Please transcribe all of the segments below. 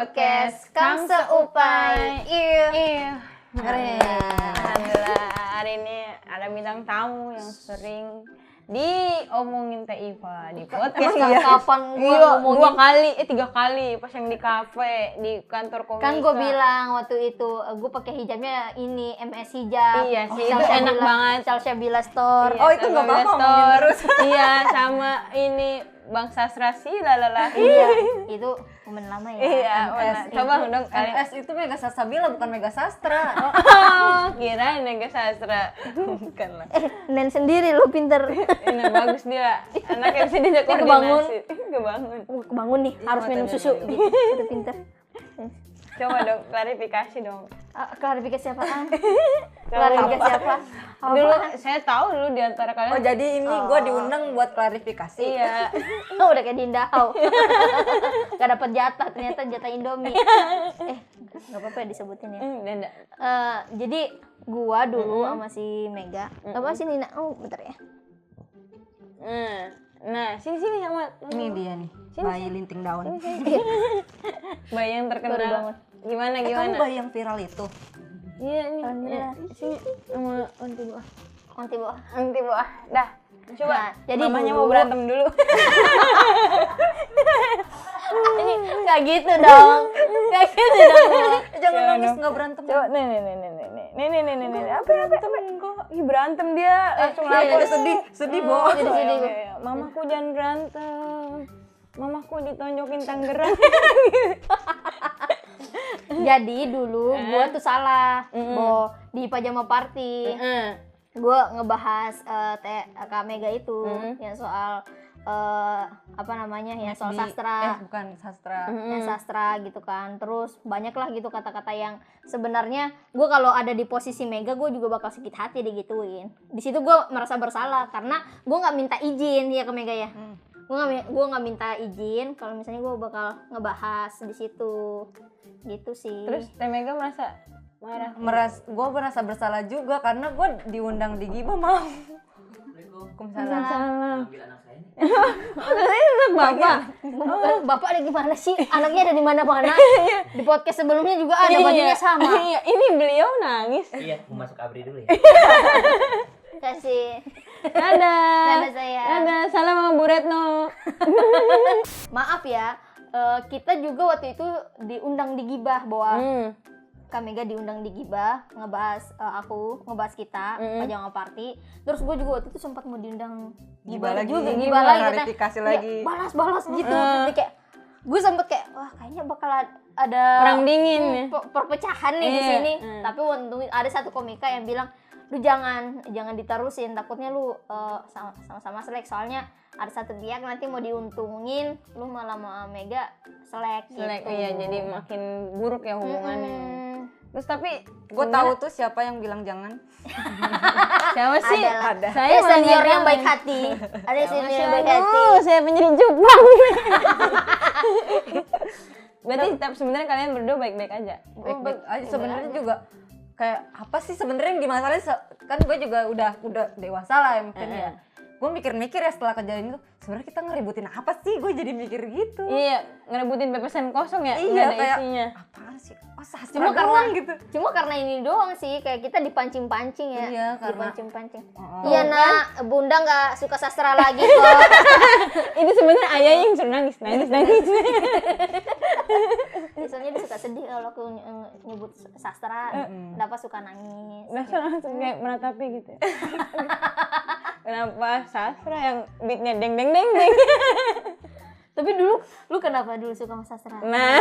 podcast Kang Seupai. Iya. Alhamdulillah hari ini ada bintang tamu yang sering diomongin Teh Iva di podcast. Kapan gua ngomongin? 3 kali pas yang di kafe di kantor komika. Kan gue bilang waktu itu gue pakai hijabnya ini MS hijab. Iya sih, itu enak banget. Salsabila Store. Iya, itu nggak apa-apa ngomongin terus. Iya, sama ini Bang Sastra sih lalala. Iya, itu momen lama ya. Iya, MS. coba dong kalian. MS itu Mega Salsabila bukan Mega Sastra. Oh, kirain Mega Sastra. Bukan lah. Nen sendiri lo pinter. Ini bagus dia. Anaknya bisa diajak Kebangun. koordinasi. Kebangun. Kebangun nih, harus minum susu gitu. Udah pinter. Coba dong klarifikasi dong. Klarifikasi apaan? Klarifikasi apa? Dulu saya tahu dulu di antara kalian. Oh jadi ini gue diundang buat klarifikasi. Iya. Udah kayak Dindahau. Gak dapet jatah, ternyata jatah Indomie. Gak apa-apa ya disebutin ya. Denda. Jadi gua dulu sama si Mega. Apa sih Nina? Oh bentar ya. Nah, sini sama. Ini dia nih, bayi linting daun. Bayi yang Baru terkenal. bangun. Gimana? Kamu bayi yang viral itu? Iya ini. Alhamdulillah. Sini sama Onti Buah. Konti bawah. Onti Buah. Dah. Coba. Nah, jadi mamanya dulu- mau berantem dulu. Ini gak gitu dong. Gak gitu dong. Jangan Coba nangis dong. nggak berantem. Coba nih. Apa? Ih berantem dia. Langsung iya, lapor. Sedih boh. Sedih. Mamaku jangan berantem. Mamaku ditonjokin Tangerang. Jadi dulu gua tuh salah. Bo di pajama party. Gua ngebahas Kak Mega itu yang soal apa namanya yang soal sastra. Bukan sastra. Yang sastra gitu kan. Terus banyak lah gitu kata-kata yang sebenarnya gue kalau ada di posisi Mega gue juga bakal sakit hati digituin. Di situ gue merasa bersalah karena gue nggak minta izin ya ke Mega ya. Gue nggak minta izin kalau misalnya gue bakal ngebahas di situ gitu sih. Terus Teh Mega merasa marah. Gue merasa bersalah juga karena gue diundang di Giba mau. Salah. Bapak ada gimana sih? Anaknya ada di mana-mana. Di podcast sebelumnya juga ada bajunya sama. Iya, ini beliau nangis. Iya, mau masuk abri dulu ya. Kasih. Dadah. Dadah saya. Dadah, salam sama Bu Retno. Maaf ya, kita juga waktu itu diundang di Gibah bahwa Kak Mega diundang di Gibah ngebahas ngebahas kita pajama party. Terus gue juga waktu itu sempat mau diundang Gibah lagi. Gibah lagi Klarifikasi kan. lagi. Ya, balas gitu. Jadi kayak gue sempet kayak wah kayaknya bakal ada Perang dingin ya. perpecahan nih di Iya, sini. Tapi untung ada satu komika yang bilang lu jangan ditarusin, takutnya lu sama-sama selek, soalnya ada satu pihak nanti mau diuntungin lu malah sama Mega selek gitu. Iya, jadi makin buruk ya hubungannya. Terus tapi Gue tahu tuh siapa yang bilang jangan. siapa sih? Ada. Saya malah senior nggak yang tahu. baik hati. Ada senior yang baik hati. Aduh, saya penyanyi Jepang. Berarti sebenarnya kalian berdua baik-baik aja. Baik-baik aja sebenarnya juga kayak apa sih sebenarnya yang dimasalahin kan gue juga udah dewasa lah ya mungkin ya. Gue mikir-mikir ya setelah kejadian itu sebenarnya kita ngeributin apa sih, gue jadi mikir gitu. Iya, ngerebutin pepesan kosong ya, Iya, nggak ada kayak, isinya. apaan sih? Oh sastra Cuma doang karena cuma karena ini doang sih kayak kita dipancing-pancing ya. Iya, karena- dipancing-pancing. Oh. Iya nak, Bunda nggak suka sastra lagi kok. Ini sebenarnya ayah yang suruh nangis. Biasanya dia suka sedih kalau aku nyebut sastra, kenapa suka nangis. Dasar langsung kayak meratapi gitu ya. Kenapa sastra yang beatnya deng deng deng deng. Tapi dulu lu kenapa dulu suka sama sastra? Nah,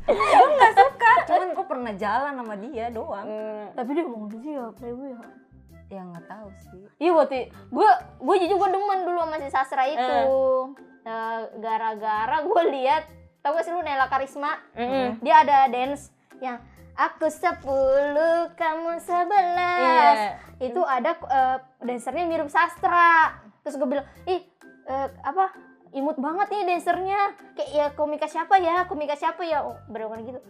Gue nggak suka, cuman gue pernah jalan sama dia doang. Tapi dia ngomong dulu ya, playboy ya. Ya nggak tahu sih. Iya waktu gue jujur gue demen dulu sama si sastra itu. Gara-gara gue lihat, tau gak sih lu Nela Karisma? Dia ada dance yang aku 10, kamu 11. Iya. Itu ada dancernya mirip sastra. Terus gue bilang, imut banget nih dancernya. Kayak ya komika siapa ya? Oh, bener-bener gitu.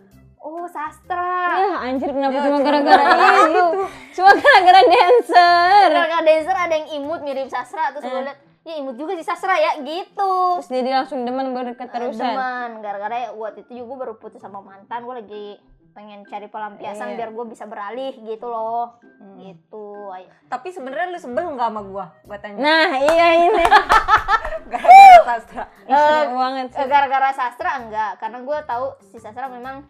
Oh, sastra. ya anjir kenapa cuma gara-gara itu? Cuma gara-gara dancer. Gara-gara dancer ada yang imut mirip sastra. Terus gue liat, ya imut juga si Sastra ya gitu. Terus dia langsung demen berketerusan. Demen gara-gara waktu itu juga gue baru putus sama mantan, gue lagi pengen cari pelampiasan biar gue bisa beralih gitu loh. Gitu. Tapi sebenarnya lu sebel nggak sama gua tanya. Nah iya ini. Gara-gara Sastra. Seru banget sih. Gara-gara Sastra enggak, karena gue tahu si Sastra memang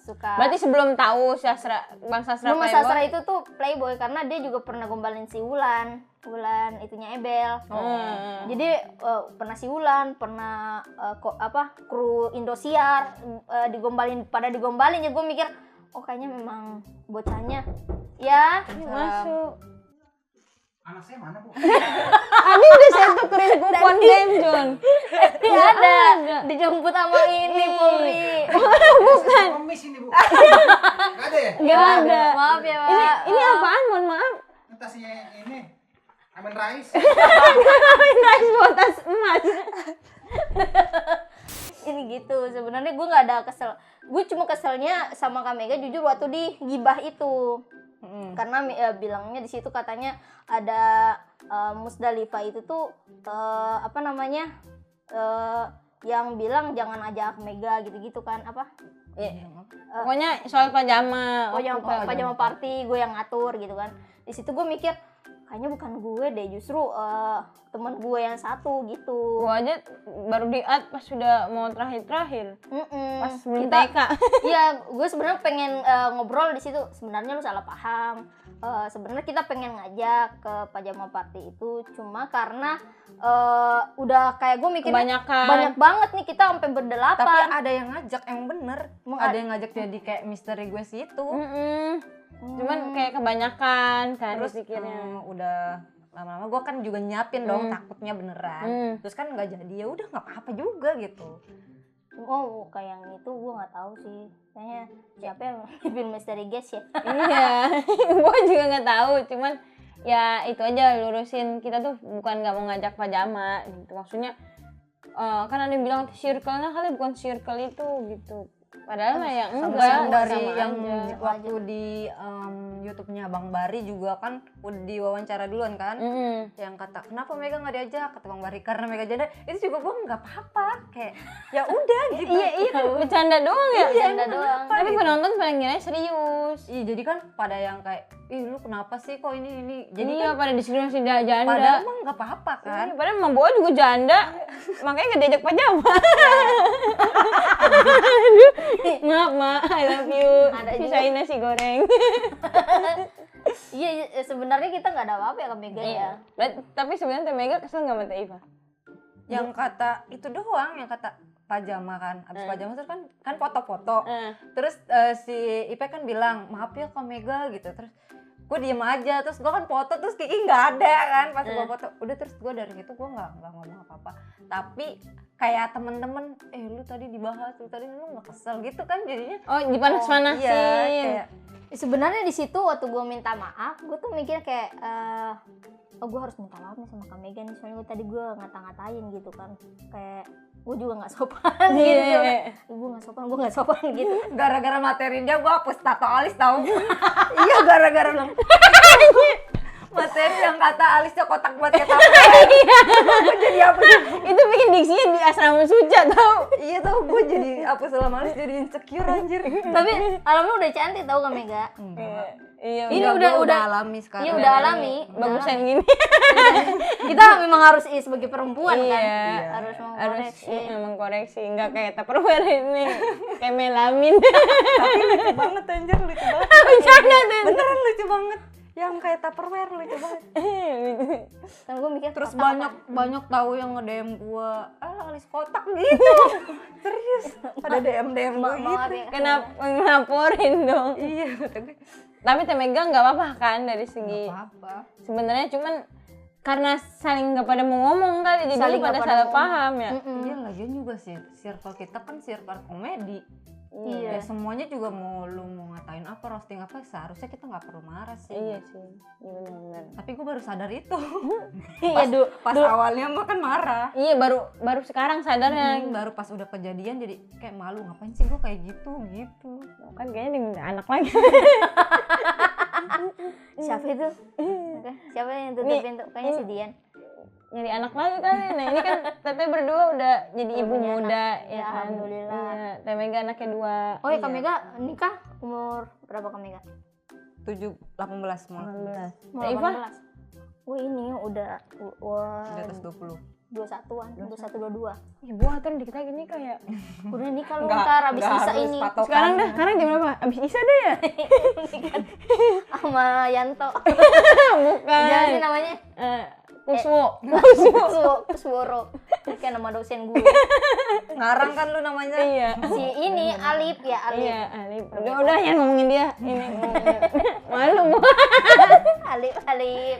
suka. Berarti sebelum tahu Bang Sastra Cuma playboy. Sastra itu tuh playboy karena dia juga pernah gombalin si Wulan itunya Ebel. Jadi pernah si Wulan, pernah kru Indosiar digombalin ya, gue mikir oh kayaknya memang bocahnya ya Masuk. Anak saya mana, Bu? Adi udah saya tukerin kupon game, John. ya ada dijemput sama ini Puri. Bukan. Pengemis ini, Bu. Nggak ada ya? Gak ada. Maaf ya Pak. Ini apaan? Mohon maaf. Tasnya ini Amin Rais. Nice buat tas emas. Ini gitu sebenarnya gue nggak ada kesel, gue cuma keselnya sama Kak Mega jujur waktu di gibah itu. Karena bilangnya di situ katanya ada Musdalifah itu tuh yang bilang jangan ajak Mega gitu-gitu kan Pokoknya soal pajama. yang pajama party gue yang ngatur gitu kan. Di situ gue mikir kayaknya bukan gue deh, justru teman gue yang satu gitu. Gua aja baru di-add pas sudah mau terakhir. Pas sebelum Kita- TK. Iya, gue sebenarnya pengen ngobrol di situ. Sebenarnya lu salah paham. Sebenarnya kita pengen ngajak ke pajama party itu, cuma karena udah kayak gue mikirnya Kebanyakan. banyak banget nih kita sampai Tapi berdelapan. ada yang ngajak, emang bener. Emang Ada yang ngajak jadi kayak misteri gue sih itu. Cuman kayak kebanyakan kan Terus pikirnya. udah lama-lama gue kan juga nyiapin dong, takutnya beneran. Terus kan nggak jadi, ya udah nggak apa-apa juga gitu. Oh, kayak yang itu gue nggak tahu sih. Kayaknya siapa yang bikin misteri guest ya? Iya, gua juga nggak tahu. Cuman ya itu aja lurusin, kita tuh bukan nggak mau ngajak pajama gitu. Maksudnya kan ada yang bilang circle-nya kali bukan circle itu gitu. Padahal lah yang enggak Yang dari sama yang aja. waktu di YouTube-nya Bang Bari juga kan udah diwawancara duluan kan. Yang kata kenapa Mega nggak diajak, kata Bang Bari karena Mega janda. Itu juga gue nggak apa-apa, kayak ya udah gitu. Iya bercanda doang ya. Bercanda doang. Tapi penonton pada ngira serius. Iya, jadi kan pada yang kayak ih lu kenapa sih kok ini jadi Iya kan pada diskriminasi janda. padahal emang nggak apa-apa kan. Iya, padahal Mama Boa juga janda, makanya nggak diajak pajama. Maaf Ma, I love you. Ada Sisain nasi goreng. Iya, sebenarnya kita nggak ada apa-apa ya ke Mega ya. Tapi sebenarnya Teh Mega kesel nggak sama Teh Iva? Yang kata itu doang, yang kata pajama kan. Abis pajama terus kan foto-foto. Terus si Ipe kan bilang maaf ya Kak Mega gitu. Terus gue diem aja, terus gue kan foto, terus kayak nggak ada kan pas gue foto. Udah, terus gue dari situ gue nggak ngomong apa-apa. Tapi kayak temen-temen, lu tadi dibahas, lu tadi lu nggak kesel gitu kan jadinya. Oh dipanas-panasin. Iya, kayak Sebenarnya di situ waktu gue minta maaf, gue tuh mikir kayak gue harus minta maaf nih sama Kak Mega nih, soalnya tadi gue ngata-ngatain gitu kan, kayak gue juga nggak sopan gitu. Gue nggak sopan gitu. gara-gara materiin dia gue hapus tato alis tau. Iya, gara-gara bilang materi yang kata alisnya kotak buat kata gue jadi hapus. Itu bikin diksinya di asrama Suja tau. Iya tau, gue jadi hapus selama alis jadi insecure anjir. Tapi alamnya udah cantik tau Kak Mega. Iya Ini Gua udah alami sekarang. Iya udah alami. bagusan gini. Kita memang harus sebagai perempuan kan, Iya. harus Harus mengkoreksi. mengkoreksi, nggak kayak Tupperware ini kayak melamin. Lucu banget anjir, lucu banget. Bercanda tuh. Beneran lucu banget. Yang kayak Tupperware lucu banget. Kan gue mikir Terus kotak banyak tahu yang nge-DM gue, alis kotak gitu. Serius. Pada DM gue gitu. maaf ya. Kenapa ngelaporin dong? Iya, kata gue. Tapi Teh Mega nggak apa-apa kan dari segi Apa-apa. sebenarnya, cuman karena saling nggak pada mau ngomong kali jadi Saling pada nggak pada salah ngomong. paham ya. Iya, lagian juga sih circle kita kan circle komedi. Iya. Ya semuanya juga mau lu mau ngatain apa, roasting apa, seharusnya kita nggak perlu marah sih. Iya sih, iya benar-benar. Tapi gue baru sadar itu. Iya Pas awalnya mah kan marah. Iya baru sekarang sadarnya. Baru pas udah kejadian jadi kayak malu, ngapain sih gue kayak gitu. Kan kayaknya diminta anak lagi. Siapa itu? Oke, siapa yang tutup pintu? Kayaknya si Dian. nyari anak lagi kali. Nah ini kan teteh berdua udah jadi ibu punya muda anak. ya Ya, kan. alhamdulillah. Iya, Teh Mega anaknya 2. Oh ya, Kak Mega nikah umur berapa Kak Mega? 18 mau 18. Umur Teh Iva? 18. Wah ini udah di atas 20. 21-an, 21 22. Ih, gua atur dikit lagi nih kayak. Udah nikah lu Nggak- ntar abis nggak Isa harus ini patokan. Sekarang jam berapa? Abis Isa deh ya? sama Yanto. Bukan. Jangan sih namanya. Kuswo. Kusworo. Kayak nama dosen gue. Ngarang kan lu namanya. Iya. Si ini Alip ya, Alip. Iya, Alif. Udah jangan ngomongin dia. Ini malu. Alip.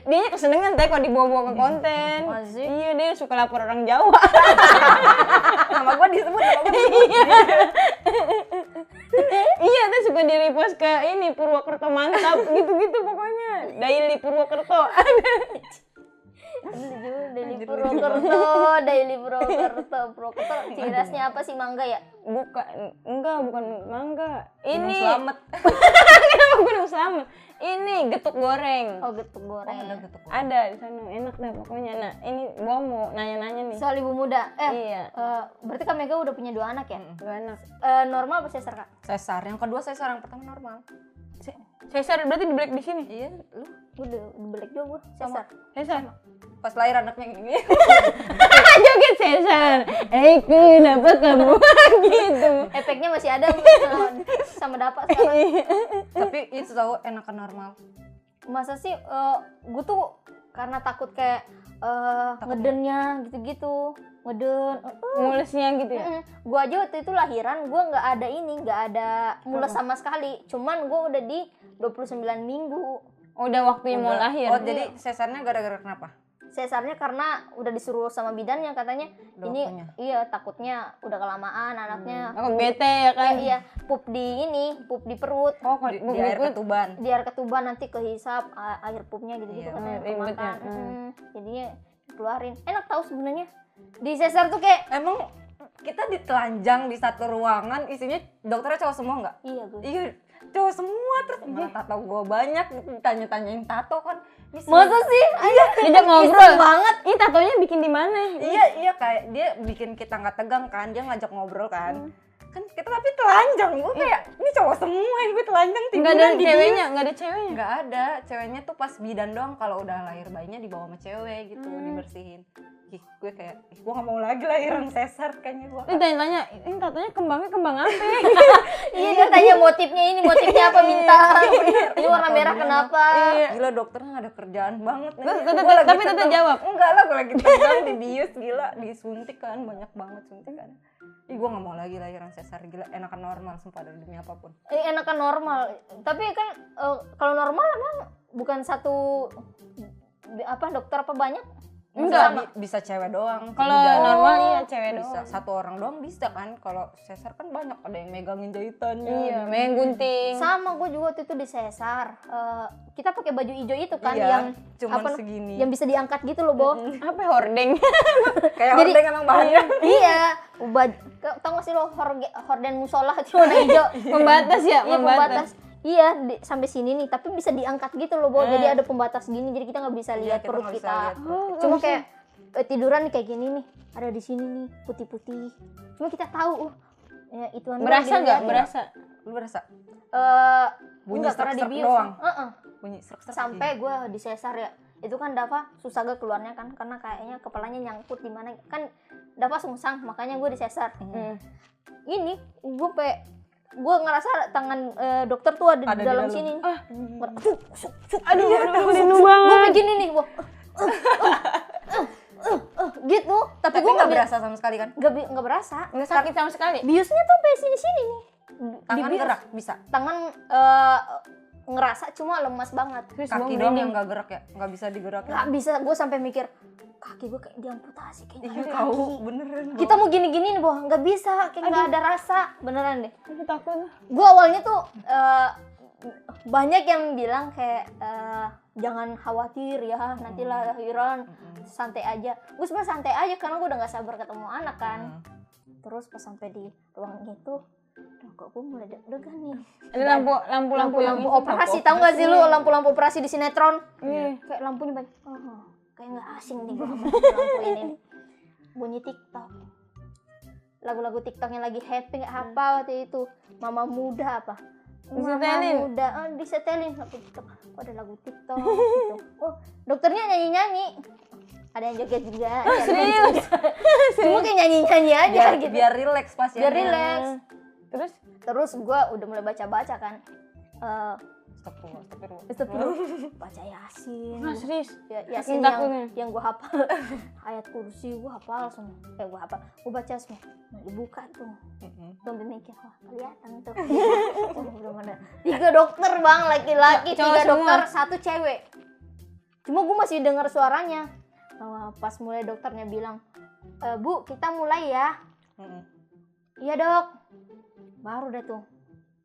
Dia kesenengan teh kalau dibawa-bawa ke konten. Masih? Iya, dia suka lapor orang Jawa. Nama gua disebut. Iya, tuh suka di-repost ke ini Purwokerto mantap gitu-gitu pokoknya. Daily Purwokerto. Daily Purwokerto. Ciri khasnya apa sih, mangga ya? Bukan mangga. Ini Selamat. kenapa Gunung Slamet? Ini getuk goreng. Oh, getuk goreng. Ada di sana, enak dah pokoknya. Nah, ini gua mau nanya-nanya nih. Soal ibu muda. Iya. Berarti Kak Mega udah punya 2 anak ya? 2 anak. Normal apa sesar, Kak? Sesar. Yang kedua sesar, yang pertama normal. Cesar berarti di black di sini. Iya, lu Udah belek juga gue, sesar. Cesar. pas lahir anaknya gini. Joget Cesar. Kenapa kamu gitu? Efeknya masih ada sama dapat sekarang. Tapi itu tahu enakan normal. Masa sih gue tuh karena takut kayak ngedennya gitu-gitu, ngeden. Mulesnya gitu ya. Gue aja waktu itu lahiran gue nggak ada mules sama sekali. Cuman gue udah di 29 minggu. Udah waktunya mau lahir. Oh, jadi sesarnya gara-gara kenapa? Sesarnya karena udah disuruh sama bidannya, katanya Dokternya. ini iya takutnya udah kelamaan anaknya. Aku bete ya kan. Iya, pup di perut. Oh, kok Di air ketuban. Di air ketuban nanti kehisap air pupnya gitu-gitu Iya, katanya ribet kemakan. ya. Jadinya keluarin. Enak tahu sebenarnya. Di sesar tuh kayak Emang kita ditelanjang di satu ruangan isinya dokternya cowok semua nggak? iya gue. Iya, cowok semua terus malah tato gue banyak, tanya-tanyain tato kan. Masa sih? Iya. Diajak ngobrol Iseng banget. Ini tatonya bikin di mana? Iya kayak dia bikin kita nggak tegang kan, dia ngajak ngobrol kan. Kan kita tapi telanjang, gue kayak ini cowok semua yang gue telanjang Enggak ada ceweknya, enggak ada ceweknya. Nggak ada, ceweknya tuh pas bidan doang, kalau udah lahir bayinya dibawa sama cewek gitu, dibersihin. Ih, gue kayak, gue gak mau lagi lahiran sesar kayaknya gue. Ini tanya-tanya, ini tatonya kembangnya kembang apa? Iya, dia tanya motifnya apa minta. Ini warna merah kenapa? Gila dokternya gak ada kerjaan banget nih. Tapi teteh jawab. Enggak lah, gue lagi tegang dibius, gila, disuntik kan, banyak banget suntikan. Ih, gue gak mau lagi lahiran sesar, gila, enakan normal sumpah demi apapun. Enakan normal. Tapi kan kalau normal emang bukan satu dokter apa banyak? Enggak, bisa cewek doang. Kalau Bidan. normal iya cewek Bisa, doang. satu orang doang bisa kan. Kalau sesar kan banyak, ada yang megangin jahitannya. Iya, main gunting. Sama gue juga waktu itu di sesar. Kita pakai baju hijau itu kan Iya, yang cuman segini. yang bisa diangkat gitu loh, Bo. Apa hordeng? Kayak Jadi- hordeng emang banyak. Iya, tau gak sih lo horden musola itu warna hijau. Pembatas ya, Iya, pembatas. Iya, sampai sini nih, tapi bisa diangkat gitu loh, Bo. Jadi ada pembatas gini, jadi kita nggak bisa lihat kita perut nggak bisa kita. lihat perut Cuma kayak tiduran kayak gini nih, ada di sini nih, putih-putih. Cuma kita tahu, ya itu Berasa nggak? Berasa. Lu berasa? Bunyi Enggak, karena serak-serak dibius. doang. Bunyi serak-serak. sampai gue di sesar ya. Itu kan Dava susah gak keluarnya kan, karena kayaknya kepalanya nyangkut di mana kan. Dava sungsang, makanya gue di sesar. Ini gue ngerasa tangan dokter tuh ada di dalam sini. Aduh, rindu Gue banget. begini nih, wah. Gitu, tapi Tapi gue nggak berasa sama sekali kan? nggak berasa. Nggak sakit sama sekali. Biusnya tuh sampai sini nih. Tangan Dibius. gerak bisa. Tangan ngerasa cuma lemas banget. Kaki doang yang nggak gerak ya, nggak bisa digerakin. Nggak bisa, gue sampai mikir kaki gue kayak diamputasi kayaknya. Iya ada tahu, kaki. beneran. Kita mau gini-gini nih, Boh, nggak bisa, kayak nggak ada rasa, beneran deh. Aku takut. Gue awalnya tuh banyak yang bilang kayak jangan khawatir ya, nanti lahiran santai aja. Gue sebenarnya santai aja karena gue udah nggak sabar ketemu anak kan. Terus pas sampai di ruang itu, kok gue mulai deg-degan nih. Ada lampu-lampu yang Lampu operasi, tahu nggak sih lu lampu-lampu operasi di sinetron? Iya. Kayak lampunya banyak. kayak nggak asing nih gue lampu ini. Bunyi TikTok. Lagu-lagu TikTok yang lagi happy nggak hafal waktu itu. Mama muda apa? Disetelin? Mama muda, disetelin lagu TikTok. Oh, ada lagu TikTok gitu. Oh, dokternya nyanyi-nyanyi. Ada yang joget juga. Serius? Cuma kayak nyanyi-nyanyi aja biar, gitu. biar relax pasiennya. Biar relax. Terus Terus gue udah mulai baca-baca kan. Astagfirullah. Baca Yasin. nah serius. Ya, Yasin Takutnya. yang gue hafal. Ayat kursi gue hafal semua. Gue hafal. Gue baca semua. Nah, dibuka tuh. Sampai mikir, wah kelihatan tuh. Oh, belum ada. 3 dokter bang, laki-laki, Cowok 3 dokter, semua. 1 cewek. Cuma gue masih dengar suaranya. Pas mulai dokternya bilang, Bu kita mulai ya. Iya dok. Baru deh tuh.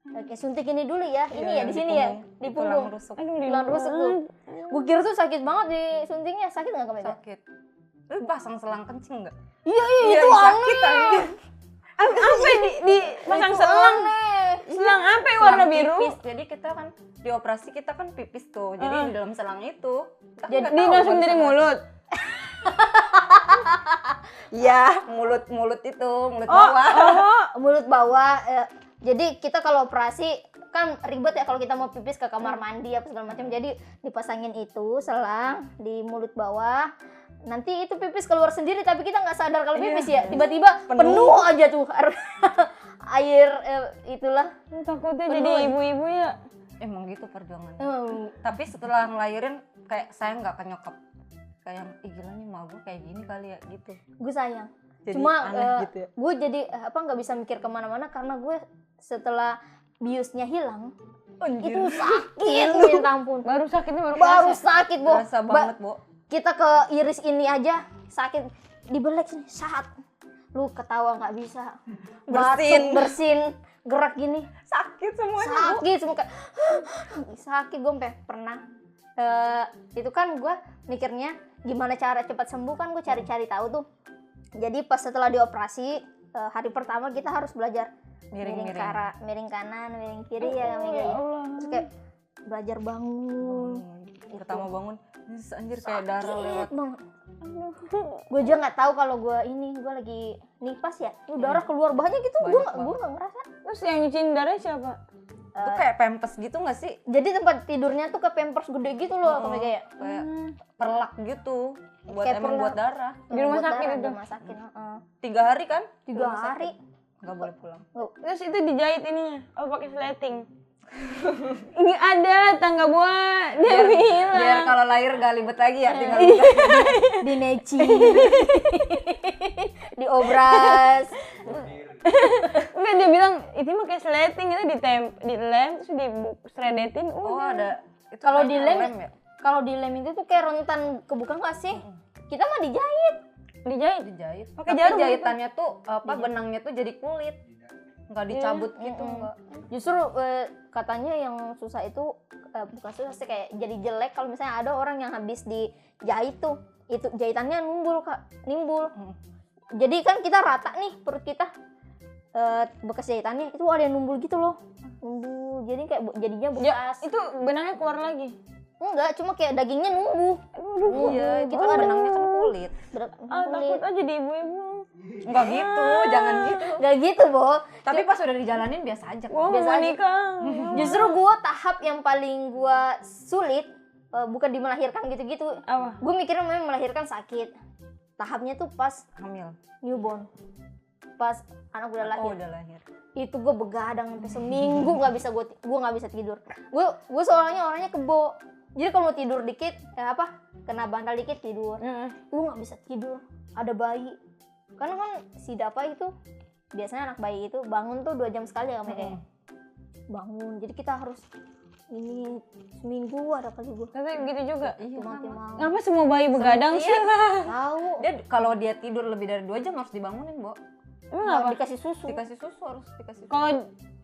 Kayak suntik ini dulu ya. Ini ya di sini ya. Di punggung. Aduh, Tulang rusuk tuh. Gue kira tuh sakit banget di suntiknya. Sakit nggak kamu? Sakit. Lu pasang selang kencing nggak? Iya Iya, itu sakit aneh. anjir. Apa di pasang Itu selang? aneh. Selang apa yang warna Selang biru? pipis. Jadi kita kan dioperasi kita kan pipis tuh. Jadi di dalam selang itu. Kita kan Jadi nggak Di tahu langsung kan dari selang. mulut. Iya, mulut itu, mulut Oh, bawah. Mulut bawah. Jadi kita kalau operasi kan ribet ya kalau kita mau pipis ke kamar mandi apa segala macam. Jadi dipasangin itu selang di mulut bawah. Nanti itu pipis keluar sendiri tapi kita nggak sadar kalau pipis ya. Tiba-tiba penuh aja tuh air itulah. Takutnya Penuh. jadi ibu-ibu ya. Emang gitu perjuangannya. Hmm, Tapi setelah ngelahirin kayak saya nggak ke nyokap. Kayak gila nih mau gue kayak gini kali ya gitu. gue sayang. Jadi Cuma aneh gitu ya. gue jadi nggak bisa mikir kemana-mana karena gue setelah biusnya hilang itu sakit minta ampun. Baru sakitnya baru Baru kerasa. sakit Bo. Berasa banget, Bo. Kita ke iris ini aja sakit, dibelek sini saat lu ketawa nggak bisa, Bersin. bersin gerak gini Sakit semuanya, Bu. sakit semua kayak sakit. Gue sampai pernah itu kan gue mikirnya gimana cara cepat sembuh kan gue cari-cari tahu tuh. Jadi pas setelah dioperasi hari pertama kita harus belajar miring kanan miring kiri ya kayak terus kayak belajar bangun. Pertama bangun, anjir kayak darah lewat. Banget. Gue aja nggak tahu kalau gue lagi nipas ya, darah keluar banyak gitu. Banyak Gue nggak ngerasa. Terus yang nyuciin darah siapa? Itu kayak pempes gitu nggak sih? Jadi tempat tidurnya tuh ke pampers gede gitu loh, kayak Kayak perlak gitu. Buat Kayak emang perlak. buat darah. Di rumah buat sakit darah, itu? di rumah sakit. 3 hari kan? 3 hari. Nggak boleh pulang. Terus itu dijahit ininya, apa pakai sleting? Ini ada tangga buah, dia bilang. Biar kalau lahir gak libet lagi ya, tinggal Di neci, di obras. Enggak, dia bilang itu mah kayak sleting itu dilem terus di-sredetin Oh udah. ada. Itu Kalau kayak dilem, lem ya? kalau dilem itu tuh kayak rentan kebuka nggak sih? Kita mah dijahit. Dijahit. Dijahit. Pakai Tapi jarum jahitannya tuh benangnya tuh jadi kulit. Nggak dicabut gitu, nggak. Justru katanya yang susah itu bukan susah sih, kayak jadi jelek kalau misalnya ada orang yang habis dijahit tuh, itu jahitannya nimbul. Jadi kan kita rata nih perut kita, bekas jahitannya itu ada yang numbul gitu loh, numbul. Jadi kayak jadinya bekas. Itu benangnya keluar lagi. Enggak, cuma kayak dagingnya numbuh. Iya, gitu itu ada. benangnya kan kulit. Takut aja di ibu-ibu. Nggak gitu, jangan gitu. Gak gitu, Bo. Tapi pas udah dijalanin biasa aja. Gua Biasa mau aja. nikah. Justru gue tahap yang paling gue sulit bukan di melahirkan gitu-gitu. Apa? Gue mikirnya memang melahirkan sakit. Tahapnya tuh pas Hamil. newborn, pas anak udah lahir. Oh udah lahir. Itu gue begadang sampai seminggu nggak bisa gue nggak bisa tidur. Gue soalnya orangnya kebo. Jadi kalau mau tidur dikit kena bantal dikit tidur. Gue nggak bisa tidur. Ada bayi. Karena kan si Dapa itu biasanya anak bayi itu bangun tuh 2 jam sekali ya kayak bangun. Jadi kita harus ini seminggu ada kali gue. Tapi gitu juga. Iya. Mau Ngapa semua bayi begadang sih? tahu. Dia kalau dia tidur lebih dari 2 jam harus dibangunin, Bo. Emang apa? Dikasih susu. Dikasih susu harus dikasih susu.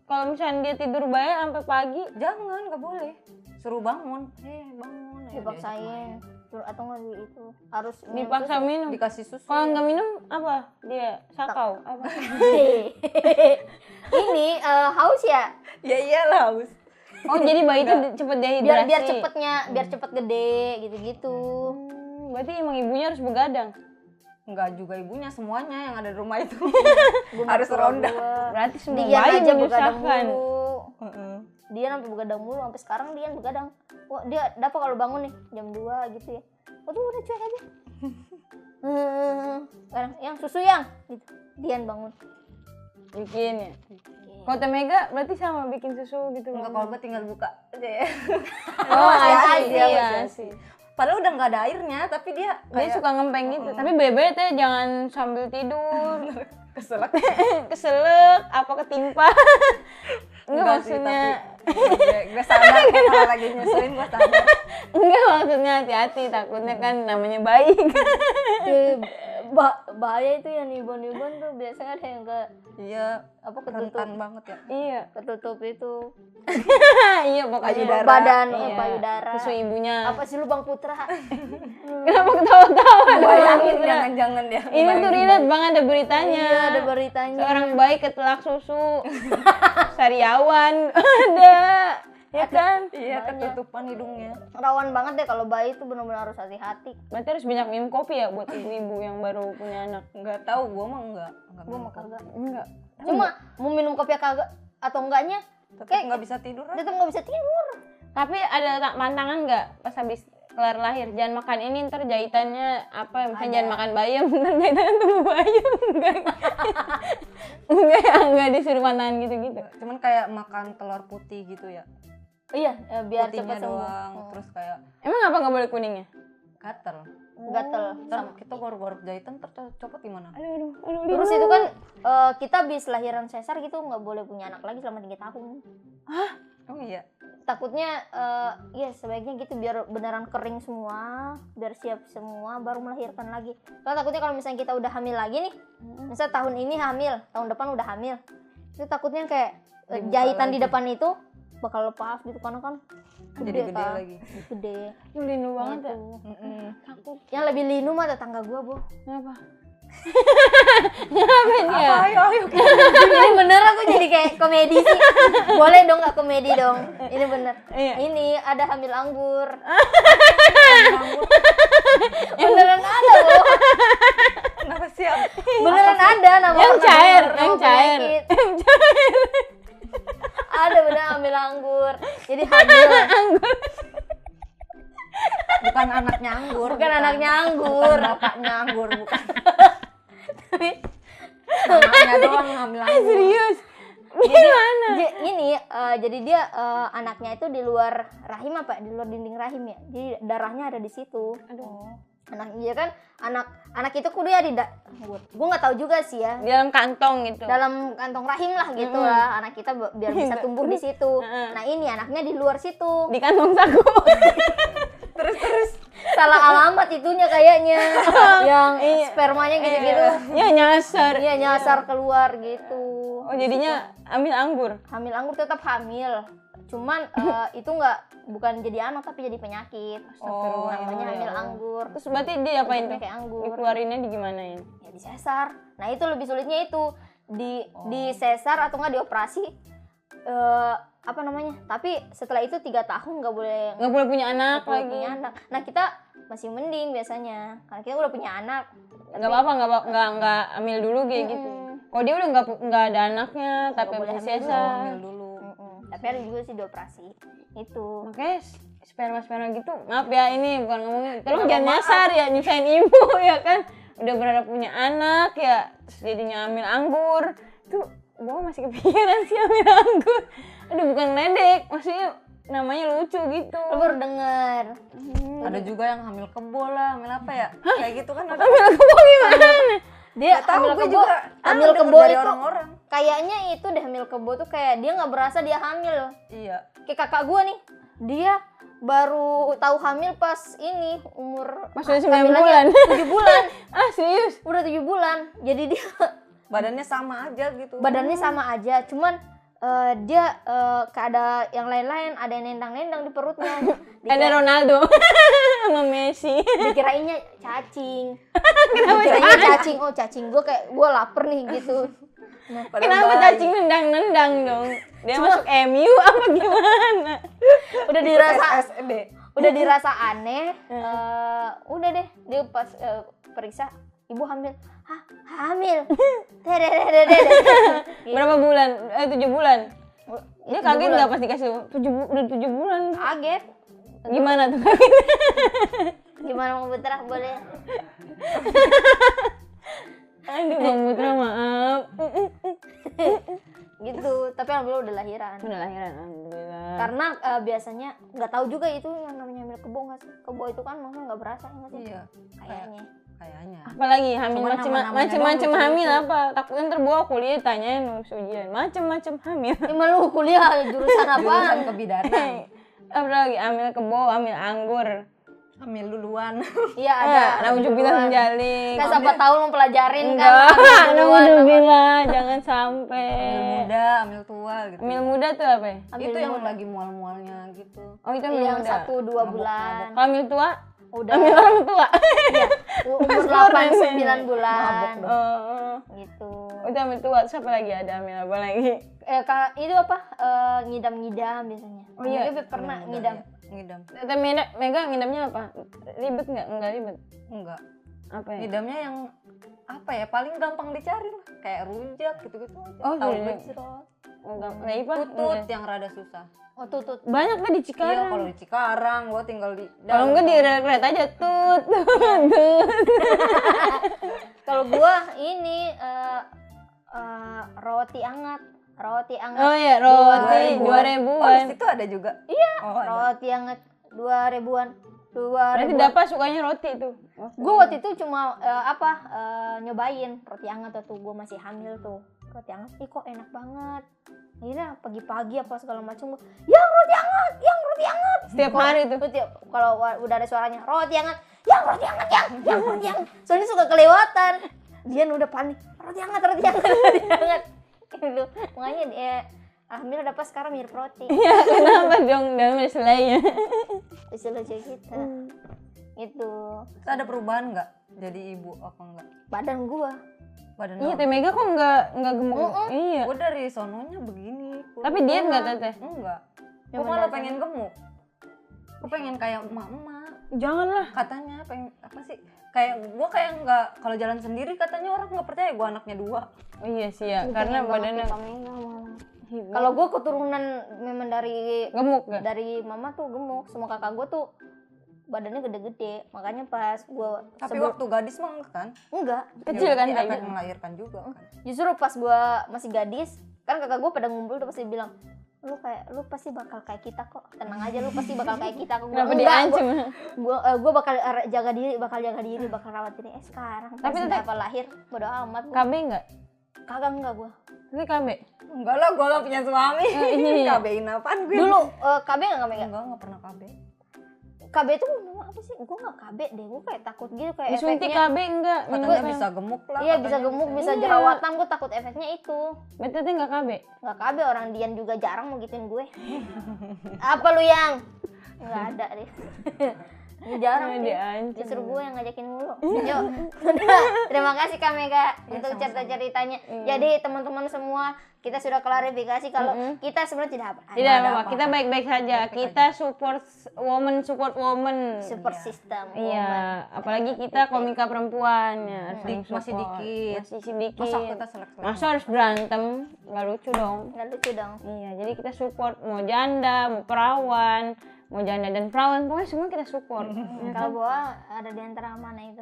Kalau misalnya dia tidur bayi sampai pagi, Jangan, nggak boleh. Suruh bangun. Bangun. Ya, Dipaksain. Atau nggak itu harus minum dipaksa susu. minum. Dikasih susu. Kalau nggak minum apa? Dia sakau apa? Ini haus ya, Ya iyalah haus. Oh jadi bayi itu cepet dehidrasi. biar cepet gede gitu-gitu. Berarti emang ibunya harus begadang. Enggak juga ibunya, semuanya yang ada di rumah itu Gua harus mertua ronda. gua. Berarti semua Dian bayi aja begadang menyusahkan. mulu. Dia sampai begadang mulu, sampai sekarang dia begadang. Wah, dia dapat kalau bangun nih jam 2 gitu ya. Oh tuh udah cuek aja. Kadang yang susu yang gitu. Dian bangun. Bikin ya. Kalau Teh Mega berarti sama bikin susu gitu. Enggak, Bang? kalau gue tinggal buka aja ya. Oh, Masih iya, masih. Padahal udah nggak ada airnya, tapi dia Dia kayak suka ngempeng gitu. Tapi bebe teh jangan sambil tidur. keselak. Keselak, apa ketimpa. Enggak maksudnya. Gue sadar kalau lagi nyusuin, gue sadar. Enggak maksudnya hati-hati, takutnya kan namanya bayi kan. Bahaya itu yang nibon-nibon tuh biasanya ada yang ke Iya, apa rentan ketutup banget ya. Iya. ketutup itu Iya pokoknya Payudara. badan Iya. payudara. Susu ibunya. Apa sih Lubang Putra? Kenapa ketawa-tawa? Bayangin jangan-jangan dia. Ini tuh relate banget ada beritanya. Iya, ada beritanya. Seorang bayi ketelak susu. Sariawan ada. Ya kan? Iya, ketutupan hidungnya. Rawan banget deh kalau bayi itu benar-benar harus hati-hati. Berarti harus banyak minum kopi ya buat ibu-ibu yang baru punya anak. Enggak tahu, gue mah enggak. Gue mah kagak. Enggak. Cuma mau minum kopi kagak atau enggaknya Tetap nggak bisa tidur aja. tetap nggak bisa tidur. Tapi ada pantangan nggak pas habis kelar lahir? Jangan makan ini ntar jahitannya apa? Misalnya jangan makan bayam, ntar jahitannya tumbuh bayam. Enggak disuruh pantangan gitu-gitu. Cuman kayak makan telur putih gitu ya. Iya, biar Putihnya cepat sembuh. doang, terus kayak Emang apa nggak boleh kuningnya? gatel. Gatel. Ntar kita gorok-gorok jahitan tercopot gimana? Aduh. Terus itu kan kita habis lahiran sesar gitu nggak boleh punya anak lagi selama 3 tahun. Oh iya. Takutnya ya sebaiknya gitu biar beneran kering semua, biar siap semua baru melahirkan lagi. Karena takutnya kalau misalnya kita udah hamil lagi nih, misalnya tahun ini hamil, tahun depan udah hamil, itu takutnya kayak Dibuka jahitan di lagi. depan itu bakal lepas gitu karena kan Jadi gede kan. lagi. Gede. Lu linu banget ya. Gitu. Takut. Yang lebih linu mah tetangga gua, Bu. Kenapa? Ngapain ya? Ayo. Ini bener aku jadi kayak komedi sih. Boleh dong nggak komedi dong. Ini bener. Iya. Ini ada hamil anggur. Beneran ada loh. Kenapa siap? Beneran ada nama Yang nama- cair, nama yang cair. penyakit. Ada bener hamil anggur. Jadi hamil. Bukan anaknya anggur. Bukan anaknya anggur. Bukan bapaknya anggur, bukan. Namanya doang hamil anggur. Serius? Jadi dia anaknya itu di luar rahim apa? Di luar dinding rahim ya. Jadi darahnya ada di situ. Aduh. Anak dia kan anak itu kudu ya gue nggak tahu juga sih ya. Di dalam kantong gitu. Dalam kantong rahim lah gitu lah anak kita biar bisa tumbuh di situ. Nah ini anaknya di luar situ. Di kantong saku. Terus. Salah alamat itunya kayaknya. Yang spermanya gitu-gitu. Ya nyasar. Iya nyasar keluar gitu. Oh jadinya ambil anggur. Hamil anggur tetap hamil. Cuman itu bukan jadi anak tapi jadi penyakit. Oh, Namanya ya hamil Allah. anggur. Terus berarti dia apain Bentuknya tuh? kayak anggur. Dikeluarinnya di gimanain? Ya disesar. Nah itu lebih sulitnya itu di sesar atau nggak dioperasi. Apa namanya? Tapi setelah itu 3 tahun nggak boleh Nggak boleh punya anak boleh lagi. punya anak. Nah kita masih mending biasanya karena kita udah punya anak. Nggak apa-apa, nggak ambil dulu kayak gitu. Oh dia udah nggak ada anaknya, tapi boleh habis hamil sesar. Hamil dulu. Tapi ada juga sih dioperasi. Itu. Makanya sperma gitu, maaf ya ini bukan ngomongin, tolong jangan nyasar ya, nyusahin ibu ya kan. Udah berharap punya anak ya, terus jadinya ambil anggur. Itu gue masih kepikiran sih ambil anggur. Aduh bukan ledek, maksudnya namanya lucu gitu. Lo baru denger. Ada juga yang hamil kebo lah, hamil apa ya? Kayak gitu kan ada. Ambil kebo gimana? Dia Nggak tahu, hamil gue kebo. juga Hamil denger kebo dari itu orang-orang. kayaknya itu deh hamil kebo tuh kayak dia nggak berasa dia hamil. Iya. Kayak kakak gue nih, dia baru tahu hamil pas ini umur Pas udah 9 kehamilannya bulan. 7 bulan. Ah serius? Udah 7 bulan. Jadi dia Badannya sama aja gitu. badannya sama aja, cuman dia kayak ada yang lain-lain, ada yang nendang-nendang di perutnya. Ada Ronaldo sama Messi. Dikirainnya cacing. Dikirainnya cacing. Oh cacing gue kayak gue lapar nih gitu. Nah, Padahal Kenapa bayi. cacing nendang-nendang dong? Dia masuk MU apa gimana? udah dirasa SD. udah dirasa aneh, udah deh dia pas periksa ibu hamil. Hah, hamil? Dede. Berapa bulan? 7 bulan. Dia 7 kaget bulan. nggak pas dikasih udah 7 bulan? Kaget. Gimana tuh? Gimana mau Putra? Boleh? Aduh, Bang Putra maaf. Gitu. Tapi alhamdulillah udah lahiran. Udah lahiran, alhamdulillah. Karena biasanya nggak tahu juga itu yang namanya hamil kebo nggak sih? Kebo itu kan maksudnya nggak berasa nggak sih? Iya, Kayaknya. kayaknya. Apalagi hamil Cuman nama-namanya macem-macem doang hamil lucu-lucu. apa? Takutnya ntar bawa kuliah tanyain nulis ujian. Macem-macem hamil. Emang lu kuliah jurusan Jurusan apaan? kebidanan. Apalagi hamil kebo, hamil anggur. Hamil duluan. Iya ada. Nauzubillah min dzalik. Kan siapa tahu lu pelajarin kan. Enggak, hamil duluan apa. nauzubillah, jangan sampai. Hamil muda, hamil tua gitu. Hamil muda tuh apa ya? Hamil Itu yang muda. lagi mual-mualnya gitu. Oh, itu hamil Yang muda. 1-2 bulan. Kalau hamil tua? Udah Hamil orang tua. umur Explore 8-9 bulan. Oh, Gitu. itu hamil tua. Siapa lagi ada hamil apa lagi? Itu apa? Ngidam-ngidam biasanya. Oh iya. Mega pernah Hamil muda, ngidam. ya. Ngidam. Tapi Mega ngidamnya apa? Ribet nggak? Enggak ribet. Enggak. Apa ya? Ngidamnya yang apa ya? Paling gampang dicari lah. Kayak rujak gitu-gitu aja. Oh, Tahu rujak. gejrot. Enggak, enggak ipa. Tutut yang rada susah. Oh tutut. Banyak kan di Iya, Cikarang. kalau di Cikarang gua tinggal di Kalau enggak di rel aja tut. Kalau gua ini roti anget. Roti anget. Oh iya, roti 2000-an. 2000-an. Oh, di situ ada juga. Iya, Oh, ada. roti anget 2000-an. Berarti 2000. Dapa sukanya roti itu. Gue waktu itu cuma nyobain roti anget tuh, gue masih hamil tuh. Roti anget, ih kok enak banget. Akhirnya pagi-pagi apa segala macam gue, yang roti anget, yang roti anget. Setiap hari tuh. Kalau udah ada suaranya roti anget, yang roti anget, yang roti anget. Soalnya suka kelewatan. Dia udah panik, roti anget, roti anget, roti anget. Gitu. Makanya dia alhamdulillah dapat sekarang mirip roti. Ya, kenapa dong dalam selainya? Bisa lucu kita. Itu Terus ada perubahan nggak jadi ibu apa enggak? badan gua. Badan Iya, Teh Mega kok enggak gemuk. Iya. Gue dari sononya begini. Tapi dia enggak Teteh. Enggak. Yang Gue malah mendatang. pengen gemuk. Gue pengen kayak emak-emak. Janganlah. Katanya pengen apa sih? Kayak gue kayak nggak kalau jalan sendiri katanya orang nggak percaya gue anaknya 2. Oh iya sih ya, karena badannya Kalau gue keturunan memang dari gemuk gak? dari mama tuh gemuk, semua kakak gue tuh badannya gede-gede, makanya pas gue Tapi waktu gadis mah enggak kan? enggak, Kecil Ya, kan berarti Teh? efek melahirkan juga kan. justru pas gue masih gadis kan kakak gue pada ngumpul tuh pasti bilang lu pasti bakal kayak kita kok, tenang aja lu pasti bakal kayak kita kok. Kenapa diancam? Gue bakal jaga diri, bakal rawat diri. Sekarang Tapi pas Teteh- apa lahir bodo amat gua. KB enggak? Kagak enggak gue Ini KB. Enggak lah, gue gak punya suami. iya. KB-in apaan gue? dulu KB enggak megang. Enggak pernah KB. KB itu nama apa sih? Gue nggak KB deh, gue kayak takut gitu kayak Disuntik efeknya. KB enggak? Katanya bisa gemuk lah. Iya katanya bisa gemuk, bisa Iya. jerawatan, gue takut efeknya itu. Berarti Teteh enggak KB? Nggak KB, orang Dian juga jarang mau gituin gue. Apa lu yang? Nggak ada deh. Ini jarang Nah, deh. diancam. Justru gue yang ngajakin mulu. Yuk, udah. Terima kasih Kak Mega untuk cerita-ceritanya. Jadi teman-teman semua, kita sudah klarifikasi kalau kita sebenarnya tidak apa-apa. Tidak apa-apa, kita baik-baik saja. Kita support woman. Support system. Iya, apalagi kita komika perempuan ya, harus saling Masih support. dikit. Masih sedikit. Masa kita selek-selek. Masa harus berantem? Nggak lucu dong. Nggak lucu dong. Iya, jadi kita support mau janda, mau perawan, mau janda dan perawan, pokoknya semua kita support. Ya kan? Kalau gua ada di antara mana itu?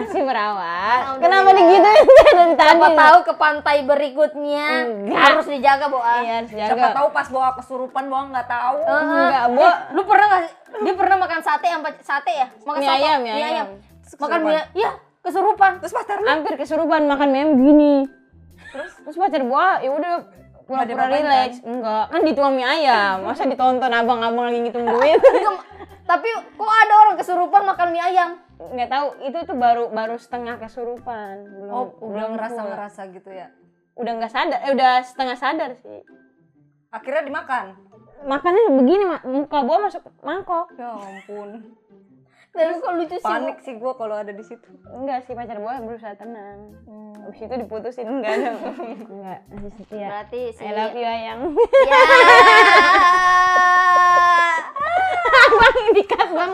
Si perawat. Alhamdulillah. Kenapa digituin dari tadi? Siapa tahu ke pantai berikutnya Enggak. harus dijaga, Boa. Iya, harus Siapa jaga. tahu pas bawa kesurupan bawa nggak tahu. Enggak, Bo. Lu pernah nggak sih? Dia pernah makan sate apa sate ya? Makan Mie soto, ayam, mie mie ayam. Makan mie, iya, kesurupan. Terus pacar lu Hampir kesurupan makan mie begini. Terus pacar gua ya udah pura-pura diapa-apain, relax. Enggak, kan dituang mie ayam. Masa ditonton abang-abang lagi ngitung duit? Tapi kok ada orang kesurupan makan mie ayam? Nggak tahu, itu tuh baru setengah kesurupan. Belum, Oh, udah belum full. ngerasa gitu ya. Udah nggak sadar, udah setengah sadar sih. Akhirnya dimakan. Makannya begini, muka gua masuk mangkok. Ya ampun. Dan kok lucu sih. Panik sih gua kalau ada di situ. Enggak sih, pacar gua berusaha tenang. Habis itu diputusin, enggak dong. Enggak, masih setia. Berarti si I love you, Ayang. Ya. dikat bang.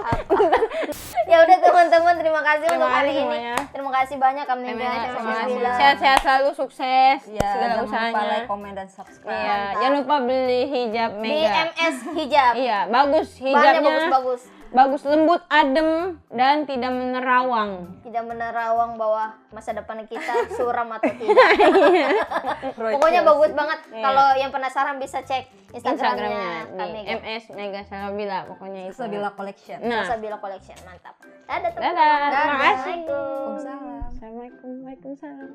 Ya udah teman-teman, terima kasih Terima untuk hari kasih ini. semuanya. Terima kasih banyak Kak Mega. Sehat-sehat selalu, sukses Ya, segala jangan lupa usahanya. like, komen, dan subscribe. Iya, jangan lupa beli hijab Di Mega. MS Hijab. Iya, bagus Bahannya hijabnya. bagus-bagus. Bagus, lembut, adem, dan tidak menerawang. Tidak menerawang bahwa masa depan kita suram atau tidak. Pokoknya bagus banget. Iya. Kalau yang penasaran bisa cek Instagramnya Instagramnya Kak di Mega. MS Mega Salabila, pokoknya itu. Sabila Collection. Nah, Sabila Collection, mantap. Dadah teman-teman. dadah, terima kasih. Assalamualaikum. Waalaikumsalam. Assalamualaikum, waalaikumsalam.